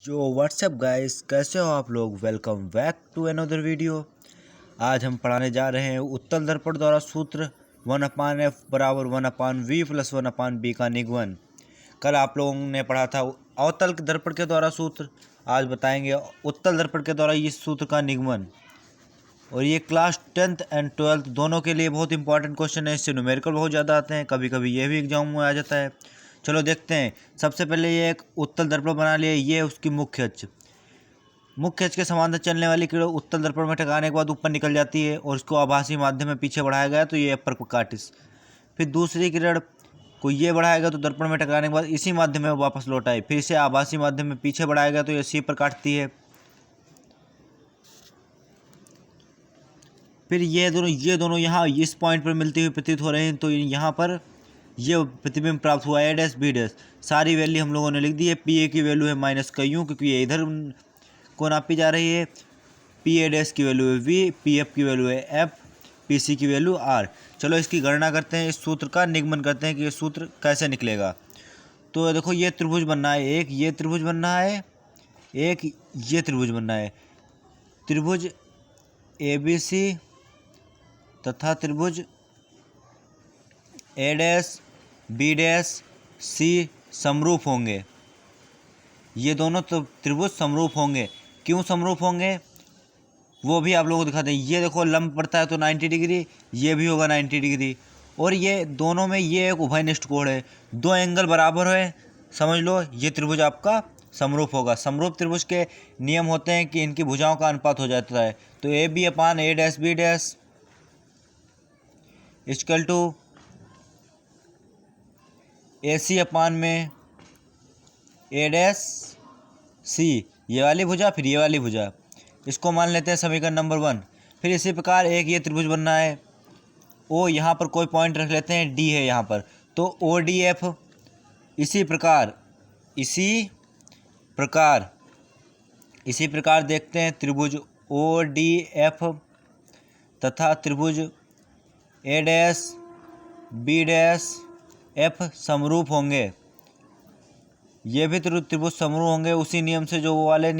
जो WhatsApp guys, कैसे हो आप लोग। Welcome back to another video. आज हम पढ़ाने जा रहे हैं उत्तल दर्पण द्वारा सूत्र 1/f बराबर 1/v प्लस 1/b का निगमन। कल आप लोगों ने पढ़ा था अवतल दर्पण के द्वारा सूत्र, आज बताएंगे उत्तल दर्पण के द्वारा इस सूत्र का निगमन। और ये क्लास 10th एंड 12th दोनों के लिए बहुत इंपॉर्टेंट क्वेश्चन है। इससे न्यूमेरिकल बहुत ज़्यादा आते हैं, कभी कभी ये भी एग्जाम में आ जाता है। चलो देखते हैं। सबसे पहले ये एक उत्तल दर्पण बना लिया, ये उसकी मुख्य अक्ष के समांतर चलने वाली किरण उत्तल दर्पण में टकराने के बाद ऊपर निकल जाती है और इसको आभासी माध्यम में पीछे बढ़ाया गया तो ये अपर कार्टिस। फिर दूसरी किरण को ये बढ़ाएगा तो दर्पण में टकराने के बाद इसी माध्यम में वापस लौट आए, फिर इसे आभासी माध्यम में पीछे बढ़ाएगा तो ये सी पर काटती है। फिर ये दोनों यहाँ इस पॉइंट पर मिलती हुई प्रतीत हो रहे हैं, तो यहाँ पर ये प्रतिबिंब प्राप्त हुआ ए डैश बी डैश। सारी वैल्यू हम लोगों ने लिख दी है। पी ए की वैल्यू है माइनस का यू, क्योंकि ये इधर को नापी जा रही है। पी ए डैश की वैल्यू है वी, पी एफ की वैल्यू है एफ, पी सी की वैल्यू आर। चलो इसकी गणना करते हैं, इस सूत्र का निगमन करते हैं कि ये सूत्र कैसे निकलेगा। तो देखो ये त्रिभुज बनना है, एक ये त्रिभुज बनना है, एक ये त्रिभुज बनना है। त्रिभुज ए बी सी तथा त्रिभुज ए डैश बी डैश सी समरूप होंगे। ये दोनों तो त्रिभुज समरूप होंगे। क्यों समरूप होंगे वो भी आप लोगों को दिखाते हैं। ये देखो लंब पड़ता है तो 90 डिग्री, ये भी होगा 90 डिग्री। और ये दोनों में ये एक उभयनिष्ठ कोण है, दो एंगल बराबर है, समझ लो ये त्रिभुज आपका समरूप होगा। समरूप त्रिभुज के नियम होते हैं कि इनकी भुजाओं का अनुपात हो जाता है। तो A B upon A dash B dash equal to A C upon में ए डैश सी, ये वाली भुजा फिर ये वाली भुजा। इसको मान लेते हैं समीकरण नंबर 1। फिर इसी प्रकार एक ये त्रिभुज बनना है, ओ यहाँ पर कोई पॉइंट रख लेते हैं, डी है यहाँ पर, तो ओ डी एफ। इसी प्रकार देखते हैं त्रिभुज ओ डी एफ तथा त्रिभुज ए डैश बी डैश एफ समरूप होंगे। ये भी त्रिभुज समरूप होंगे उसी नियम से, जो वो वाले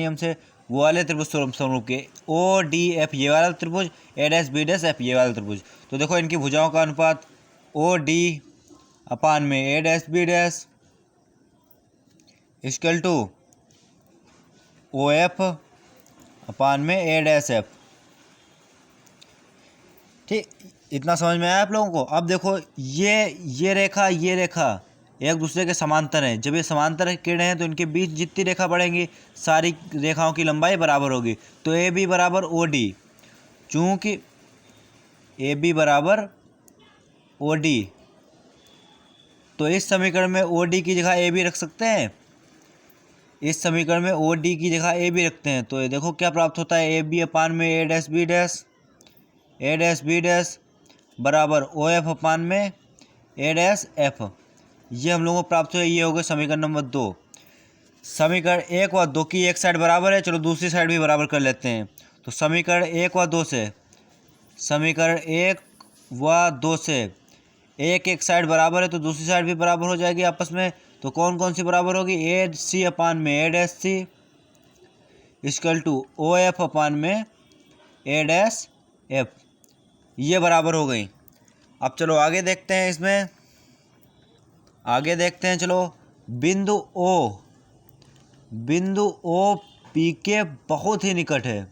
त्रिभुज समरूप के। ओ डी एफ ये वाला त्रिभुज, ए डैश बी डैश एफ ये वाला त्रिभुज। तो देखो इनकी भुजाओं का अनुपात ओ डी अपान में A dash B dash equal to O F upon में ए डैश एफ। ठीक, इतना समझ में आया आप लोगों को। अब देखो ये रेखा एक दूसरे के समांतर हैं। जब ये समांतर किरणें हैं तो इनके बीच जितनी रेखा बढ़ेंगी सारी रेखाओं की लंबाई बराबर होगी। तो ए बी बराबर ओ डी, चूँकि ए बी बराबर ओ डी, तो इस समीकरण में ओ डी की जगह ए बी रख सकते हैं। इस समीकरण में ओ डी की जगह ए बी रखते हैं तो ये देखो क्या प्राप्त होता है, ए बी अपान में ए डैश बी डैश बराबर ओ एफ अपान में ए डैश एफ। ये हम लोगों को प्राप्त हुआ। ये हो गया समीकरण नंबर 2। समीकरण 1 व 2 की एक साइड बराबर है, चलो दूसरी साइड भी बराबर कर लेते हैं। तो समीकरण 1 व 2 से एक साइड बराबर है तो दूसरी साइड भी बराबर हो जाएगी आपस में। तो कौन कौन सी बराबर होगी, ए सी अपान में A dash C equal to O F upon में ए डैश एफ, ये बराबर हो गई। अब चलो आगे देखते हैं। चलो बिंदु ओ पी के बहुत ही निकट है।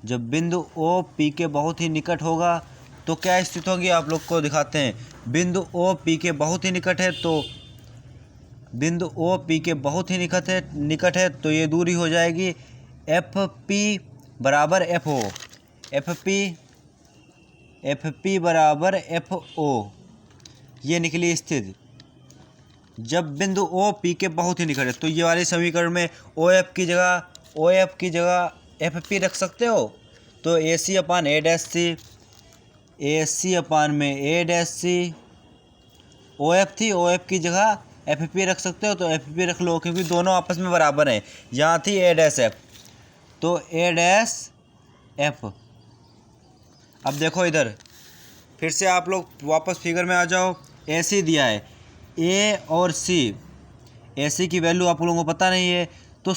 जब बिंदु ओ पी के बहुत ही निकट होगा तो क्या स्थिति होगी आप लोग को दिखाते हैं। बिंदु ओ पी के बहुत ही निकट है, तो बिंदु ओ पी के बहुत ही निकट है तो ये दूरी हो जाएगी एफ पी बराबर एफ ओ, एफ पी बराबर एफ ओ। ये निकली स्थिति जब बिंदु ओ पी के बहुत ही निकट है। तो ये वाले समीकरण में ओ एफ की जगह एफ पी रख सकते हो, तो ए C upon A dash C, A C upon में A dash C, O F थी, ओ एफ की जगह एफ पी रख सकते हो तो एफ पी रख लो, क्योंकि दोनों आपस में बराबर हैं। यहाँ थी ए डैश एफ, तो ए डैश एफ। अब देखो इधर फिर से आप लोग वापस फिगर में आ जाओ। ए सी दिया है, ए और सी, ए सी की वैल्यू आप लोगों को पता नहीं है, तो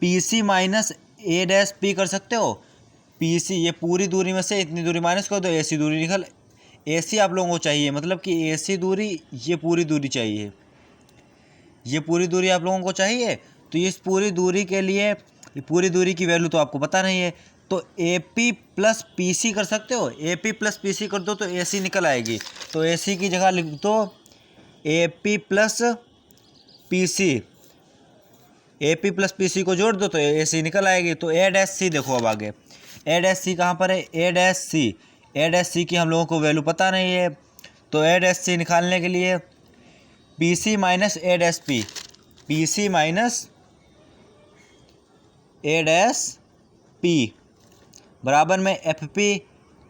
P C minus A dash P कर सकते हो। पी सी, ये पूरी दूरी में से इतनी दूरी माइनस कर दो, ए सी दूरी निकल। ए सी आप लोगों को चाहिए, मतलब कि ए सी दूरी, ये पूरी दूरी चाहिए, ये पूरी दूरी आप लोगों को चाहिए। तो इस पूरी दूरी के लिए, ये पूरी दूरी की वैल्यू तो आपको पता नहीं है, तो A P plus P C कर सकते हो। A P plus P C कर दो तो ए सी निकल आएगी। तो ए सी की जगह लिख दो A P plus P C, A P plus P C को जोड़ दो तो ए सी निकल आएगी। तो ए डैश सी देखो अब आगे, ए डैश सी कहाँ पर है, A dash C, A dash C की हम लोगों को वैल्यू पता नहीं है, तो ए डैश सी निकालने के लिए P C minus A dash P, P C minus A dash P बराबर में एफ पी,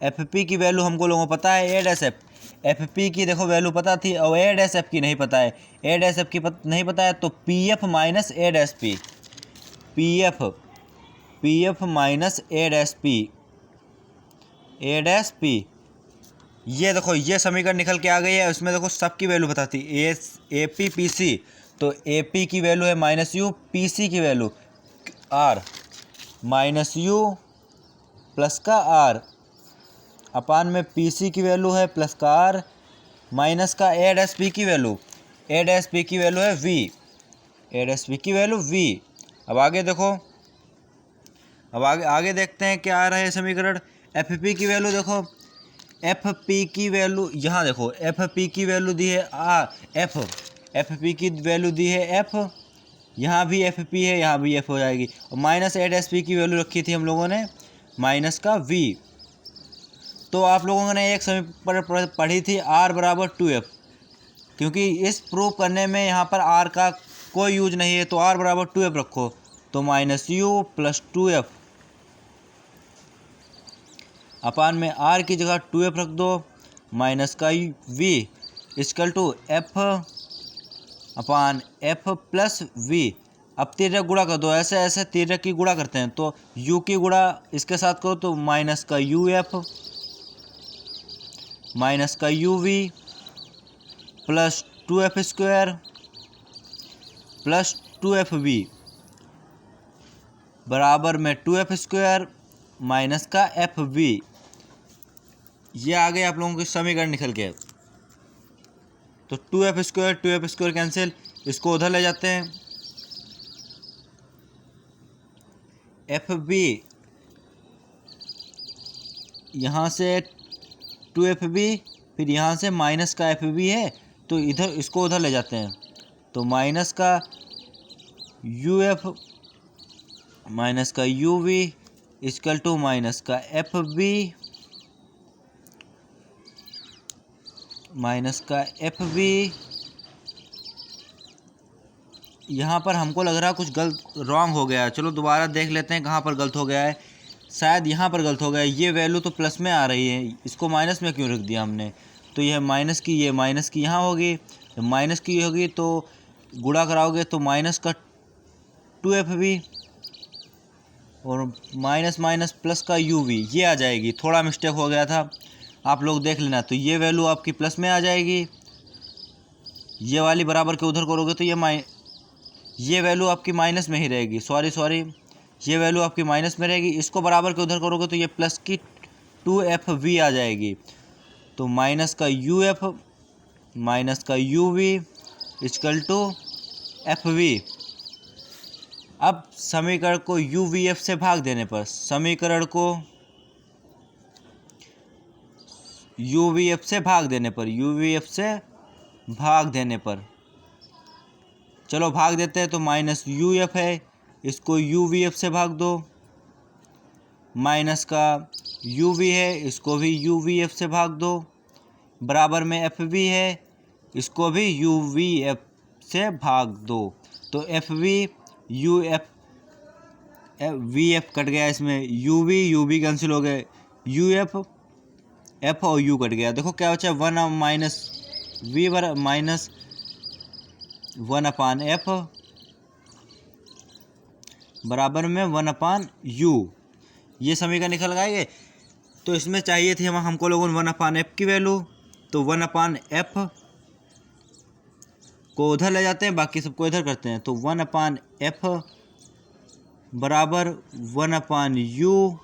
एफ पी की वैल्यू हमको लोगों को पता है A dash F, F P की देखो वैल्यू पता थी और ए डैश एफ की नहीं पता है, ए डैश एफ की नहीं पता है, तो P F minus A dash P, P F minus A dash P, A dash P. ये देखो ये समीकरण निकल के आ गई है, उसमें देखो सबकी वैल्यू बताती ए पी पी सी, तो ए पी की वैल्यू है माइनस यू, पी सी की value R, minus u plus का आर अपान में पी सी की वैल्यू है प्लस का आर, माइनस का ए डैश पी की वैल्यू, ए डैश पी की वैल्यू है वी, ए डैश पी की वैल्यू वी। अब आगे देखो, अब आगे देखते हैं क्या आ रहा है समीकरण। एफ पी की वैल्यू देखो, एफ पी की वैल्यू यहाँ देखो, एफ पी की वैल्यू दी है एफ पी की वैल्यू दी है एफ, यहाँ भी एफ पी है, यहाँ भी एफ हो जाएगी, और माइनस ए डैश पी की वैल्यू रखी थी हम लोगों ने माइनस का वी। तो आप लोगों ने एक समीकरण पढ़ी थी आर बराबर 2f, क्योंकि इस प्रूव करने में यहाँ पर आर का कोई यूज नहीं है, तो आर बराबर 2f रखो, तो माइनस यू प्लस 2f अपान में आर की जगह 2f रख दो, माइनस का v equal to F upon F plus V. अब तिर्यक गुणा कर दो, ऐसे ऐसे तिर्यक की गुणा करते हैं, तो u की गुणा इसके साथ करो तो माइनस का यू एफ माइनस का you V plus 2f square plus 2f V बराबर में 2f स्क्वायर माइनस का एफ वी। ये आ गए आप लोगों के समीकरण निकल के। तो 2f स्क्वायर कैंसिल, इसको उधर ले जाते हैं, एफ बी यहाँ से 2f बी, फिर यहाँ से माइनस का एफ बी है, तो इधर इसको उधर ले जाते हैं, तो माइनस का यू एफ माइनस का you V equal to minus का एफ बी माइनस का एफ बी। यहाँ पर हमको लग रहा है कुछ गलत रॉन्ग हो गया है, चलो दोबारा देख लेते हैं कहाँ पर गलत हो गया है। शायद यहाँ पर गलत हो गया है, ये वैल्यू तो प्लस में आ रही है, इसको माइनस में क्यों रख दिया हमने। तो यह माइनस की, ये माइनस की यहाँ होगी, माइनस की होगी तो गुणा कराओगे तो माइनस का 2f भी और माइनस माइनस प्लस का u भी, ये आ जाएगी। थोड़ा मिस्टेक हो गया था, आप लोग देख लेना। तो ये वैल्यू आपकी प्लस में आ जाएगी, ये वाली बराबर के उधर करोगे तो ये वैल्यू आपकी माइनस में ही रहेगी, सॉरी ये वैल्यू आपकी माइनस में रहेगी। इसको बराबर के उधर करोगे तो ये प्लस की 2f v आ जाएगी, तो माइनस का uf माइनस का uv इक्वल टू fv। अब समीकरण को uvf से भाग देने पर, समीकरण को uvf से भाग देने पर, uvf से भाग देने पर, चलो भाग देते हैं। तो माइनस uf है, इसको uvf से भाग दो, माइनस का uv है, इसको भी uvf से भाग दो, बराबर में fv है, इसको भी uvf से भाग दो। तो fv uf vf कट गया, इसमें uv कैंसिल हो गए, uf f और u कट गया। देखो क्या बचा, 1 minus v minus 1 upon F बराबर में 1 अपान यू। ये समीकरण निकल गए। तो इसमें चाहिए थी हमको लोगों ने 1 अपान एफ की वैल्यू, तो 1/f को उधर ले जाते हैं, बाकी सबको इधर करते हैं। तो 1/f बराबर 1/u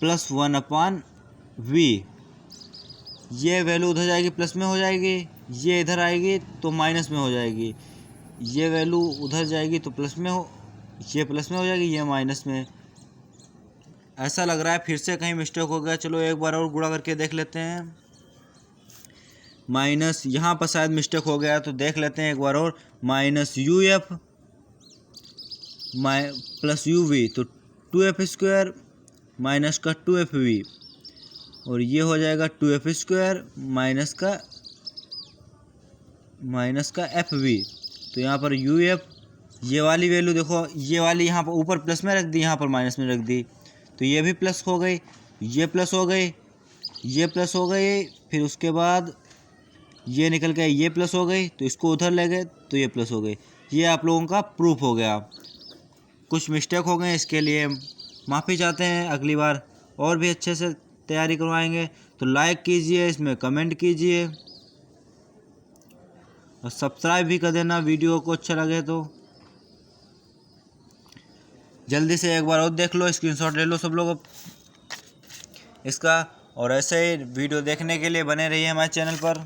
प्लस 1/v। ये वैल्यू उधर जाएगी प्लस में हो जाएगी, ये इधर आएगी तो माइनस में हो जाएगी। ये वैल्यू उधर जाएगी तो प्लस में हो, ये प्लस में हो जाएगी, ये माइनस में। ऐसा लग रहा है फिर से कहीं मिस्टेक हो गया। चलो एक बार और गुणा करके देख लेते हैं। माइनस यहाँ पर शायद मिस्टेक हो गया, तो देख लेते हैं एक बार और। माइनस UF प्लस UV, तो 2f² माइनस का 2FV, और ये हो जाएगा 2f² माइनस का FV। तो यहाँ पर UF, ये वाली वैल्यू देखो, ये वाली यहाँ पर ऊपर प्लस में रख दी, यहाँ पर माइनस में रख दी, तो ये भी प्लस हो गई, ये प्लस हो गई, ये प्लस हो गई, फिर उसके बाद ये निकल गया, ये प्लस हो गई, तो इसको उधर ले गए तो ये प्लस हो गई। ये आप लोगों का प्रूफ हो गया। कुछ मिस्टेक हो गए, इसके लिए माफ़ी चाहते हैं। अगली बार और भी अच्छे से तैयारी करवाएंगे। तो लाइक कीजिए, इसमें कमेंट कीजिए और सब्सक्राइब भी कर देना वीडियो को अच्छा लगे तो। जल्दी से एक बार और देख लो, स्क्रीनशॉट ले लो सब लोग इसका। और ऐसे ही वीडियो देखने के लिए बने रहिए हमारे चैनल पर।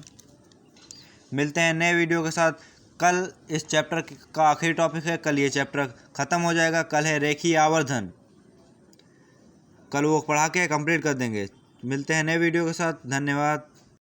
मिलते हैं नए वीडियो के साथ। कल इस चैप्टर का आखिरी टॉपिक है, कल ये चैप्टर ख़त्म हो जाएगा। कल है रेखीय आवर्धन, कल वो पढ़ा के कंप्लीट कर देंगे। मिलते हैं नए वीडियो के साथ। धन्यवाद।